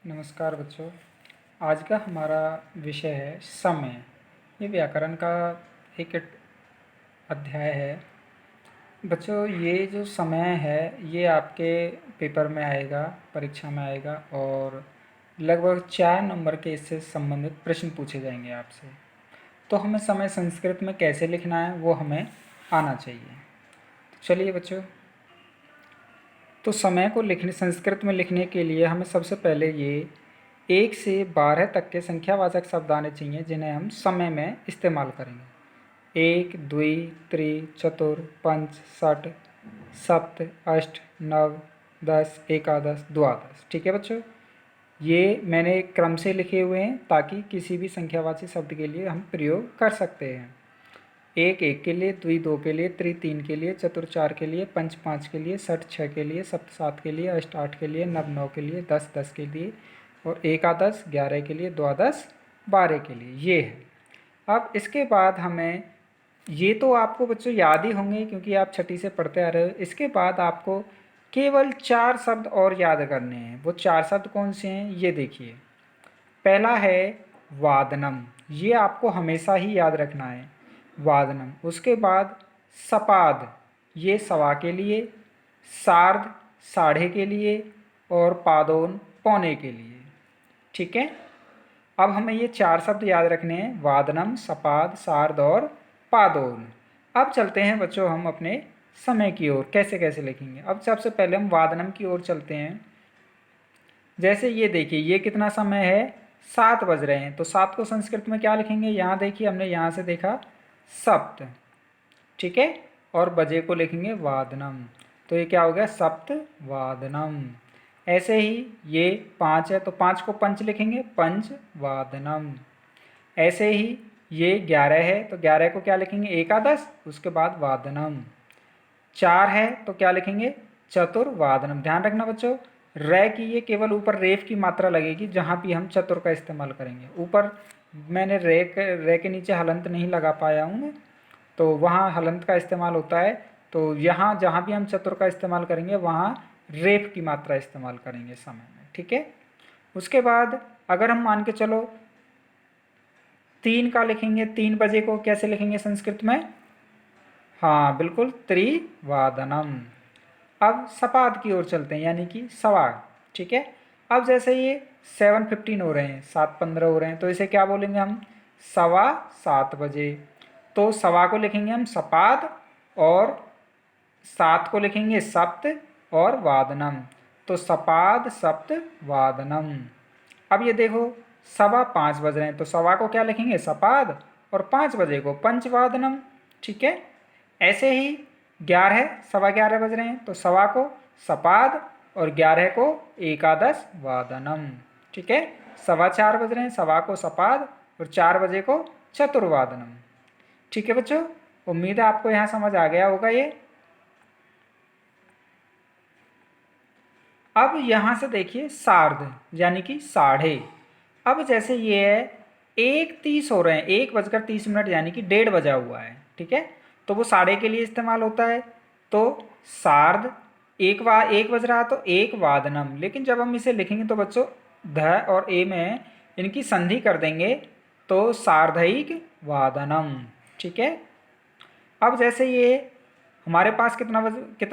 नमस्कार बच्चों। आज का हमारा विषय है समय। ये व्याकरण का एक अध्याय है। बच्चों, ये जो समय है ये आपके पेपर में आएगा, परीक्षा में आएगा और लगभग 4 नंबर के इससे संबंधित प्रश्न पूछे जाएंगे आपसे। तो हमें समय संस्कृत में कैसे लिखना है वो हमें आना चाहिए। चलिए बच्चों, तो समय को लिखने संस्कृत में लिखने के लिए हमें सबसे पहले ये 1 से 12 तक के संख्यावाचक शब्द आने चाहिए जिन्हें हम समय में इस्तेमाल करेंगे। 1, द्वि, त्रि, चतुर, पंच, षट, सप्त, अष्ट, नव, 10, एकादश, द्वादश। ठीक है बच्चों, ये मैंने एक क्रम से लिखे हुए हैं ताकि किसी भी संख्यावाची शब्द के लिए हम प्रयोग कर सकते हैं। 1 1 के लिए, द्वि 2 के लिए, त्रि 3 के लिए, चतुर 4 के लिए, पंच 5 के लिए, षट 6 के लिए, सप्त 7 के लिए, अष्ट 8 के लिए, नव 9 के लिए, 10 10 के लिए और एकादश 11 के लिए, द्वादश 12 के लिए। ये है। अब इसके बाद हमें ये तो आपको बच्चों याद ही होंगे क्योंकि आप छठी से पढ़ते आ रहे हो। इसके बाद आपको केवल 4 शब्द और याद करने हैं। वो 4 शब्द कौन से हैं ये देखिए। पहला है वादनम, ये आपको हमेशा ही याद रखना है, वादनम। उसके बाद सपाद, ये सवा के लिए, सार्ध साढ़े के लिए और पादोन पौने के लिए। ठीक है, अब हमें ये 4 शब्द याद रखने हैं, वादनम, सपाद, सार्ध और पादोन। अब चलते हैं बच्चों हम अपने समय की ओर, कैसे कैसे लिखेंगे। अब सबसे पहले हम वादनम की ओर चलते हैं। जैसे ये देखिए, ये कितना समय है, 7 बज रहे हैं। तो 7 को संस्कृत में क्या लिखेंगे, यहाँ देखिए हमने यहाँ से देखा सप्त। ठीक है, और बजे को लिखेंगे वादनम। तो ये क्या हो गया, सप्त वादनम। ऐसे ही ये 5 है तो 5 को पंच लिखेंगे, पंच वादनम। ऐसे ही ये 11 है तो 11 को क्या लिखेंगे, एकादश, उसके बाद वादनम। 4 है तो क्या लिखेंगे, चतुर्वादनम। ध्यान रखना बच्चों, रै की ये केवल ऊपर रेफ की मात्रा लगेगी जहाँ भी हम चतुर का इस्तेमाल करेंगे। ऊपर मैंने रे के नीचे हलंत नहीं लगा पाया हूँ मैं, तो वहाँ हलंत का इस्तेमाल होता है। तो यहाँ जहाँ भी हम चतुर का इस्तेमाल करेंगे वहाँ रेफ की मात्रा इस्तेमाल करेंगे समय में। ठीक है, उसके बाद अगर हम मान के चलो 3 का लिखेंगे, 3 बजे को कैसे लिखेंगे संस्कृत में, हाँ बिल्कुल, त्रिवादनम। अब सपाद की ओर चलते हैं, यानी कि सवा। ठीक है, अब जैसे ये 7:15 हो रहे हैं, 7:15 हो रहे हैं, तो इसे क्या बोलेंगे हम, सवा 7 बजे। तो सवा को लिखेंगे हम सपाद और 7 को लिखेंगे सप्त और वादनम। तो सपाद सप्त वादनम। अब ये देखो 5:15 बज रहे हैं तो सवा को क्या लिखेंगे, सपाद, और 5 बजे को पंचवादनम। ठीक है, ऐसे ही 11 11:15 बज रहे हैं तो सवा को सपाद और 11 को एकादश वादनम। ठीक है, 4:15 बज रहे हैं, सवा को सपाद और 4 बजे को चतुर्वादनम। ठीक है बच्चों, उम्मीद है आपको यहाँ समझ आ गया होगा ये। अब यहाँ से देखिए सार्ध, यानी कि साढ़े। अब जैसे ये है 1:30 हो रहे हैं, 1:30 यानी कि 1:30 बजा हुआ है। ठीक है, तो वो साढ़े के लिए इस्तेमाल होता है। तो सार्ध, एक बज रहा तो एक वादनम। लेकिन जब हम इसे लिखेंगे तो बच्चों ध और ए में इनकी संधि कर देंगे तो सार्धइक वादनम। ठीक है, अब जैसे ये हमारे पास कितना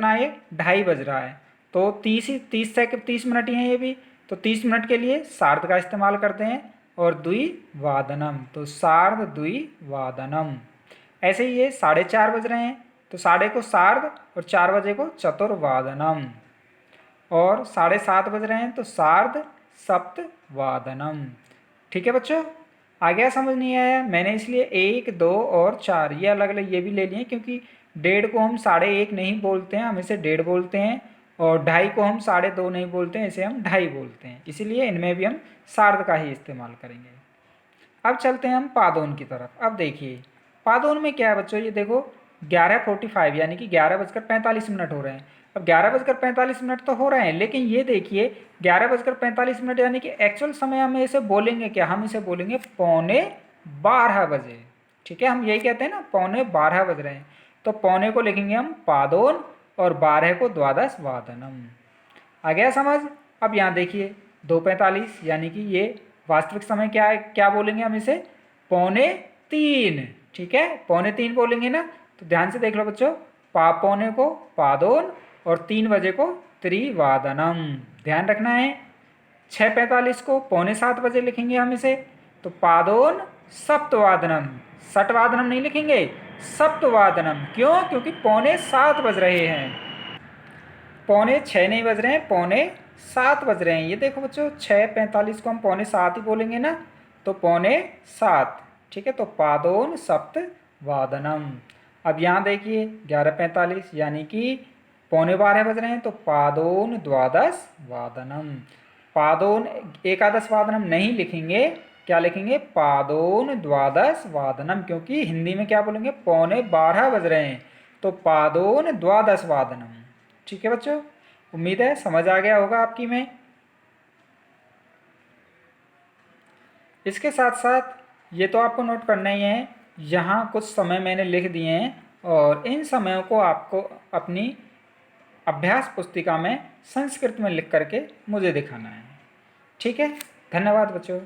है, 2:30 बज रहा है तो 30 मिनट ही हैं ये भी। तो 30 मिनट के लिए सार्ध का इस्तेमाल करते हैं और द्विवादनम, तो सार्ध द्विवादनम। ऐसे ही ये 4:30 बज रहे हैं तो साढ़े को सार्ध और 4 बजे को चतुर्वादनम। और 7:30 बज रहे हैं तो सार्ध सप्तवादनम। ठीक है बच्चों, आ गया, समझ नहीं आया, मैंने इसलिए 1 2 और 4 ये अलग अलग ये भी ले लिए क्योंकि 1:30 को हम 1:30 नहीं बोलते हैं, हम इसे 1:30 बोलते हैं। और 2:30 को हम 2:30 नहीं बोलते हैं, इसे हम 2:30 बोलते हैं। इसीलिए इनमें भी हम सार्ध का ही इस्तेमाल करेंगे। अब चलते हैं हम पादोन की तरफ। अब देखिए पादोन में क्या है बच्चों, ये देखो 11:45 यानी कि 11:45 हो रहे हैं। अब 11:45 तो हो रहे हैं, लेकिन ये देखिए 11:45 यानी कि एक्चुअल समय हम इसे बोलेंगे क्या, हम इसे बोलेंगे 11:15 बजे। ठीक है, हम यही कहते हैं ना, 11:15 बज रहे हैं। तो पौने को लिखेंगे हम पादोन और 12 को द्वादश वादनम। आ गया समझ। अब यहाँ देखिए 2:45 यानी कि ये वास्तविक समय क्या है, क्या बोलेंगे हम इसे, 2:45, ठीक है, 2:45 बोलेंगे ना। तो ध्यान से देख लो बच्चों, पौने को पादोन और 3 बजे को त्रिवादनम, ध्यान रखना है। 6:45 को 6:45 लिखेंगे हम इसे, तो पादोन सप्तवादनम, षटवादनम नहीं लिखेंगे, सप्तवादनम। क्यों? क्योंकि 6:45 बज रहे हैं, 6:45 नहीं बज रहे हैं, 6:45 बज रहे हैं। ये देखो बच्चों, 6:45 को हम 6:45 ही बोलेंगे ना, तो 6:45, ठीक है। तो पादोन सप्त वादनम। अब यहाँ देखिए 11:45 यानी कि 11:45 बज रहे हैं, तो पादोन द्वादश वादनम। पादोन एकादश वादनम नहीं लिखेंगे, क्या लिखेंगे, पादोन द्वादश वादनम, क्योंकि हिंदी में क्या बोलेंगे, 11:45 बज रहे हैं, तो पादोन द्वादश वादनम। ठीक है बच्चों, उम्मीद है समझ आ गया होगा आपकी में। इसके साथ साथ ये तो आपको नोट करना ही है, यहाँ कुछ समय मैंने लिख दिए हैं और इन समयों को आपको अपनी अभ्यास पुस्तिका में संस्कृत में लिख करके मुझे दिखाना है। ठीक है, धन्यवाद बच्चों।